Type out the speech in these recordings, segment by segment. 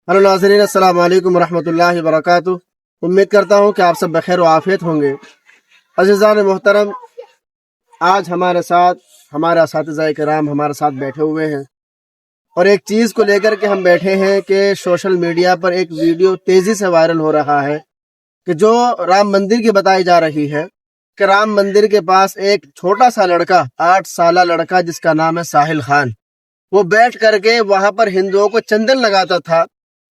Hello नाज़रीन, अस्सलाम वालेकुम रहमतुल्लाहि व बरकातुहू। उम्मीद करता हूँ कि आप सब बखैर व आफियत होंगे। अज़ीज़ान मोहतरम, आज हमारे साथ हमारे असातिज़ा किराम हमारे साथ बैठे हुए हैं और एक चीज़ को लेकर के हम बैठे हैं कि सोशल मीडिया पर एक वीडियो तेज़ी से वायरल हो रहा है कि जो राम मंदिर की बताई जा रही है कि राम मंदिर के पास एक छोटा सा लड़का, 8 साला लड़का जिसका नाम है साहिल खान, वो बैठ करके वहां पर हिंदुओं को चंदन लगाता था।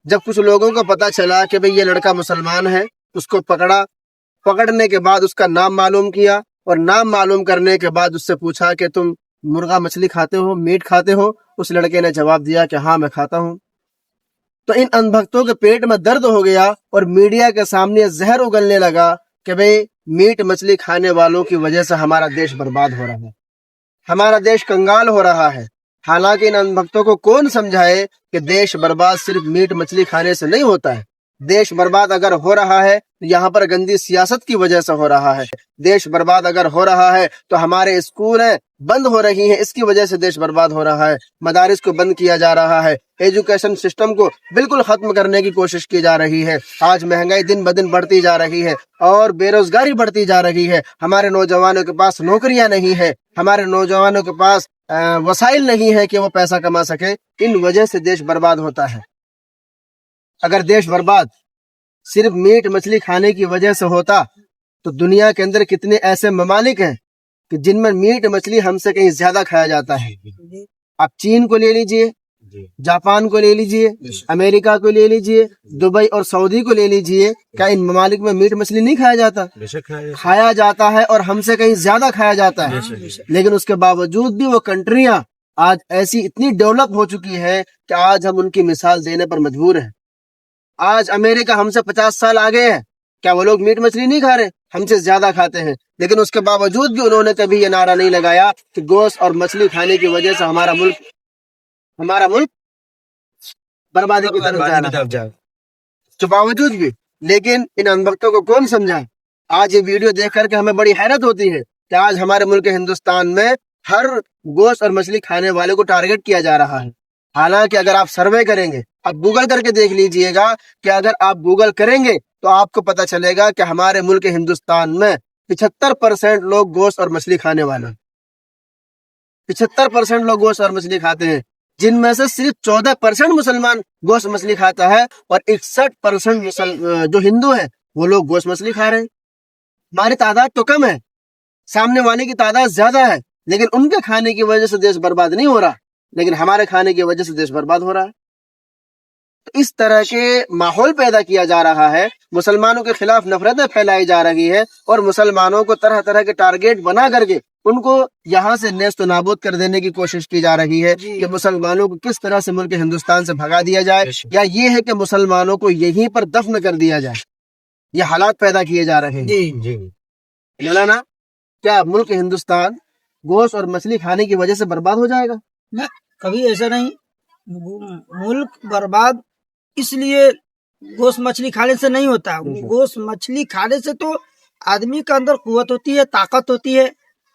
जब कुछ लोगों को पता चला कि भाई ये लड़का मुसलमान है, उसको पकड़ने के बाद उसका नाम मालूम किया और नाम मालूम करने के बाद उससे पूछा कि तुम मुर्गा मछली खाते हो, मीट खाते हो? उस लड़के ने जवाब दिया कि हाँ मैं खाता हूँ। तो इन अनभक्तों के पेट में दर्द हो गया और मीडिया के सामने जहर उगलने लगा कि भाई मीट मछली खाने वालों की वजह से हमारा देश बर्बाद हो रहा है, हमारा देश कंगाल हो रहा है। हालांकि इन अनभक्तों को कौन समझाए कि देश बर्बाद सिर्फ मीट मछली खाने से नहीं होता है। देश बर्बाद अगर हो रहा है तो यहाँ पर गंदी सियासत की वजह से हो रहा है। देश बर्बाद अगर हो रहा है तो हमारे स्कूल हैं बंद हो रही हैं, इसकी वजह से देश बर्बाद हो रहा है। मदारिस को बंद किया जा रहा है, एजुकेशन सिस्टम को बिल्कुल खत्म करने की कोशिश की जा रही है। आज महंगाई दिन ब दिन बढ़ती जा रही है और बेरोजगारी बढ़ती जा रही है। हमारे नौजवानों के पास नौकरियां नहीं है, हमारे नौजवानों के पास वसाइल नहीं है कि वो पैसा कमा सके। इन वजह से देश बर्बाद होता है। अगर देश बर्बाद सिर्फ मीट मछली खाने की वजह से होता तो दुनिया के अंदर कितने ऐसे ममालिक हैं कि जिनमें मीट मछली हमसे कहीं ज्यादा खाया जाता है। आप चीन को ले लीजिए, जापान को ले लीजिए, अमेरिका को ले लीजिए, दुबई और सऊदी को ले लीजिए, क्या इन ममालिक में मीट मछली नहीं खाया जाता? खाया जाता है और हमसे कहीं ज्यादा खाया जाता है। लेकिन उसके बावजूद भी वो कंट्रियां आज ऐसी इतनी डेवलप हो चुकी है कि आज हम उनकी मिसाल देने पर मजबूर हैं। आज अमेरिका हमसे 50 साल आगे है, क्या वो लोग मीट मछली नहीं खा रहे? हमसे ज्यादा खाते हैं। लेकिन उसके बावजूद भी उन्होंने कभी ये नारा नहीं लगाया कि गोश्त और मछली खाने की वजह से हमारा मुल्क बर्बादी की तरफ जा रहा है। तो बावजूद भी लेकिन इन अनभक्तों को कौन समझाए? आज ये वीडियो देख करके हमें बड़ी हैरत होती है कि आज हमारे मुल्क हिंदुस्तान में हर गोश्त और मछली खाने वाले को टारगेट किया जा रहा है। हालांकि अगर आप सर्वे करेंगे, आप गूगल करके देख लीजिएगा कि अगर आप गूगल करेंगे तो आपको पता चलेगा कि हमारे मुल्क हिंदुस्तान में 75% लोग गोश्त और मछली खाने वाले हैं। 75% लोग गोश्त और मछली खाते हैं, जिनमें से सिर्फ 14% मुसलमान गोश्त मछली खाता है और 61% जो हिंदू हैं वो लोग गोश्त मछली खा रहे हैं। हमारी तादाद तो कम है, सामने वाले की तादाद ज्यादा है, लेकिन उनके खाने की वजह से देश बर्बाद नहीं हो रहा, लेकिन हमारे खाने की वजह से देश बर्बाद हो रहा है। तो इस तरह के माहौल पैदा किया जा रहा है, मुसलमानों के खिलाफ नफरतें फैलाई जा रही है और मुसलमानों को तरह तरह के टारगेट बना करके उनको यहाँ से नेस्त नाबूद कर देने की कोशिश की जा रही है कि मुसलमानों को किस तरह से मुल्क हिंदुस्तान से भगा दिया जाए, या ये है कि मुसलमानों को यहीं पर दफन कर दिया जाए। ये हालात पैदा किए जा रहे हैं। मौलाना, क्या मुल्क हिंदुस्तान गोश्त और मछली खाने की वजह से बर्बाद हो जाएगा? ना, कभी ऐसा नहीं। मुल्क बर्बाद इसलिए गोश्त मछली खाने से नहीं होता। गोश्त मछली खाने से तो आदमी के अंदर कुव्वत होती है, ताकत होती है,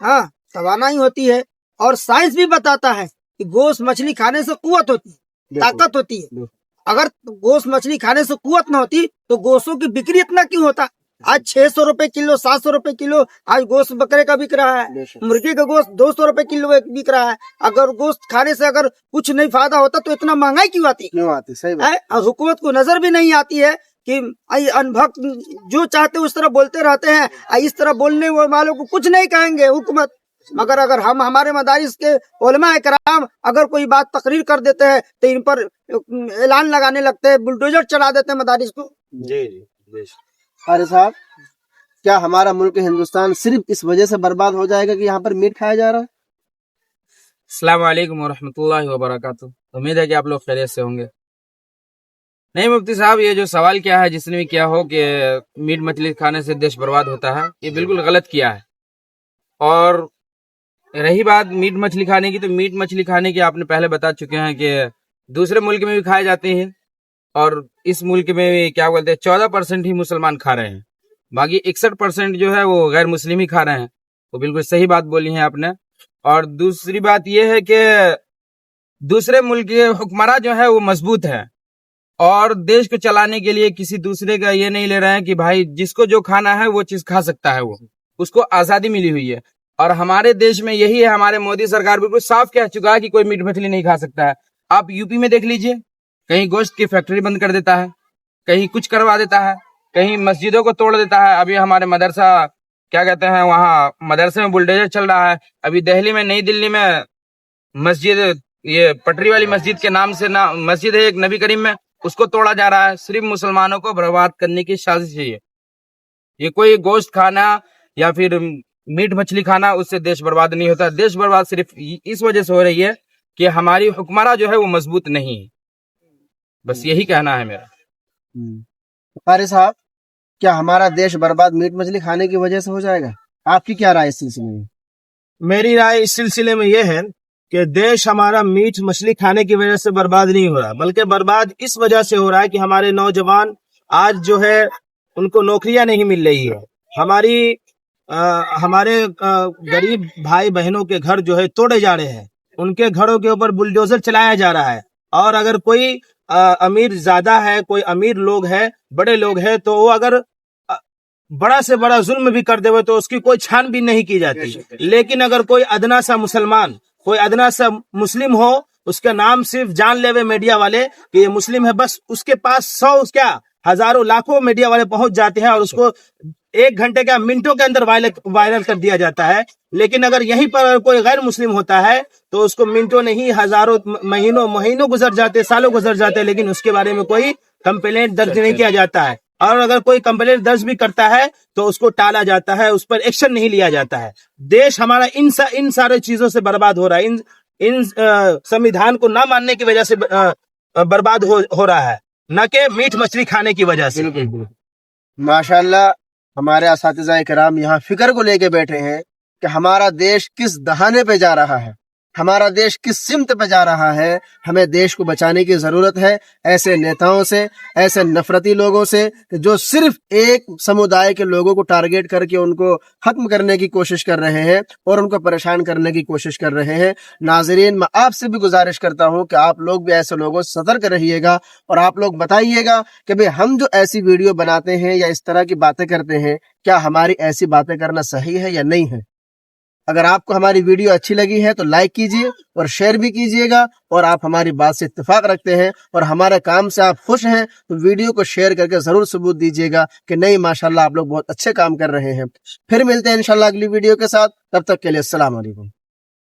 हाँ, तवानाई होती है। और साइंस भी बताता है कि गोश्त मछली खाने से कुव्वत होती है, ताकत होती है। अगर गोश्त मछली खाने से कुव्वत न होती तो गोश्तों की बिक्री इतना क्यों होता? आज 600 रुपए किलो, 700 रुपए किलो आज गोश्त बकरे का बिक रहा है, मुर्गी का गोश्त 200 रुपए किलो बिक रहा है। अगर गोश्त खाने से अगर कुछ नहीं फायदा होता तो इतना महंगाई क्यों आती? सही बात। और हुकूमत को नजर भी नहीं आती है कि अनभक्त जो चाहते उस तरह बोलते रहते हैं, इस तरह बोलने वालों को कुछ नहीं कहेंगे हुकूमत। मगर अगर हम हमारे मदारिस के उलमा कराम अगर कोई बात तकरीर कर देते हैं तो इन पर ऐलान लगाने लगते हैं, बुलडोजर चला देते हैं मदारिस को। जी। अरे साहब, क्या हमारा मुल्क हिंदुस्तान सिर्फ इस वजह से बर्बाद हो जाएगा कि यहाँ पर मीट खाया जा रहा है? अस्सलाम वालेकुम वरहमतुल्लाहि वबरकातुहू। उम्मीद है कि आप लोग खैरियत से होंगे। नहीं मुफ्ती साहब, ये जो सवाल किया है जिसने भी किया हो कि मीट मछली खाने से देश बर्बाद होता है, ये बिल्कुल गलत किया है। और रही बात मीट मछली खाने की, तो मीट मछली खाने की आपने पहले बता चुके हैं कि दूसरे मुल्क में भी खाए जाते हैं और इस मुल्क में भी क्या बोलते हैं 14% ही मुसलमान खा रहे हैं, बाकी 61% जो है वो गैर मुस्लिम ही खा रहे हैं। वो बिल्कुल सही बात बोली है आपने। और दूसरी बात ये है कि दूसरे मुल्क के हुक्मरान जो है वो मजबूत है, और देश को चलाने के लिए किसी दूसरे का ये नहीं ले रहे हैं कि भाई जिसको जो खाना है वो चीज खा सकता है, वो उसको आजादी मिली हुई है। और हमारे देश में यही है, हमारे मोदी सरकार बिल्कुल साफ कह चुका है कि कोई मीट मछली नहीं खा सकता है। आप यूपी में देख लीजिए, कहीं गोश्त की फैक्ट्री बंद कर देता है, कहीं कुछ करवा देता है, कहीं मस्जिदों को तोड़ देता है। अभी हमारे मदरसा क्या कहते हैं, वहाँ मदरसे में बुलडोजर चल रहा है। अभी दिल्ली में, नई दिल्ली में मस्जिद, ये पटरी वाली मस्जिद के नाम से ना मस्जिद है एक नबी करीम में, उसको तोड़ा जा रहा है। सिर्फ मुसलमानों को बर्बाद करने की साजिश है ये कोई गोश्त खाना या फिर मीट मछली खाना उससे देश बर्बाद नहीं होता। देश बर्बाद सिर्फ इस वजह से हो रही है कि हमारी हुक्मरान जो है वो मजबूत नहीं है। बस यही कहना है मेरा। कारी साहब, क्या हमारा देश बर्बाद मीट मछली खाने की वजह से हो जाएगा? आपकी क्या राय इस सिलसिले में? मेरी राय इस सिलसिले में यह है कि देश हमारा मीट मछली खाने की वजह से बर्बाद नहीं हो रहा, बल्कि बर्बाद इस वजह से हो रहा है कि हमारे नौजवान आज जो है उनको नौकरियां नहीं मिल रही है। हमारे गरीब भाई बहनों के घर जो है तोड़े जा रहे हैं, उनके घरों के ऊपर बुलडोजर चलाया जा रहा है। और अगर कोई अमीर ज्यादा है, कोई अमीर लोग है, बड़े लोग हैं, तो वो अगर बड़ा से बड़ा जुल्म भी कर देवे तो उसकी कोई छानबीन नहीं की जाती। लेकिन अगर कोई अदना सा मुसलमान, कोई अदना सा मुस्लिम हो, उसका नाम सिर्फ जान लेवे मीडिया वाले कि ये मुस्लिम है, बस उसके पास 100 क्या हजारों लाखों मीडिया वाले पहुंच जाते हैं और उसको 1 घंटे का मिनटों के अंदर वायरल कर दिया जाता है। लेकिन अगर यहीं पर कोई गैर मुस्लिम होता है तो उसको मिनटों नहीं हजारों महीनों गुजर जाते, सालों गुजर जाते, लेकिन उसके बारे में कोई कंप्लेंट दर्ज नहीं किया जाता है। और अगर कोई कंप्लेंट दर्ज भी करता है तो उसको टाला जाता है, उस पर एक्शन नहीं लिया जाता है। देश हमारा इन सारे चीजों से बर्बाद हो रहा है, इन संविधान को ना मानने की वजह से बर्बाद हो रहा है, न कि मीट मछली खाने की वजह से। माशाल्लाह, हमारे असातिज़ा किराम यहाँ फिक्र को लेके बैठे हैं कि हमारा देश किस दहाने पे जा रहा है, हमारा देश किस सिमत पे जा रहा है। हमें देश को बचाने की जरूरत है ऐसे नेताओं से, ऐसे नफरती लोगों से जो सिर्फ एक समुदाय के लोगों को टारगेट करके उनको खत्म करने की कोशिश कर रहे हैं और उनको परेशान करने की कोशिश कर रहे हैं। नाजरीन, मैं आपसे भी गुजारिश करता हूं कि आप लोग भी ऐसे लोगों से सतर्क रहिएगा और आप लोग बताइएगा कि भाई हम जो ऐसी वीडियो बनाते हैं या इस तरह की बातें करते हैं, क्या हमारी ऐसी बातें करना सही है या नहीं है। अगर आपको हमारी वीडियो अच्छी लगी है तो लाइक कीजिए और शेयर भी कीजिएगा, और आप हमारी बात से इत्तेफाक रखते हैं और हमारे काम से आप खुश हैं तो वीडियो को शेयर करके जरूर सबूत दीजिएगा कि नहीं माशाल्लाह आप लोग बहुत अच्छे काम कर रहे हैं। फिर मिलते हैं इंशाल्लाह अगली वीडियो के साथ, तब तक के लिए अस्सलाम वालेकुम।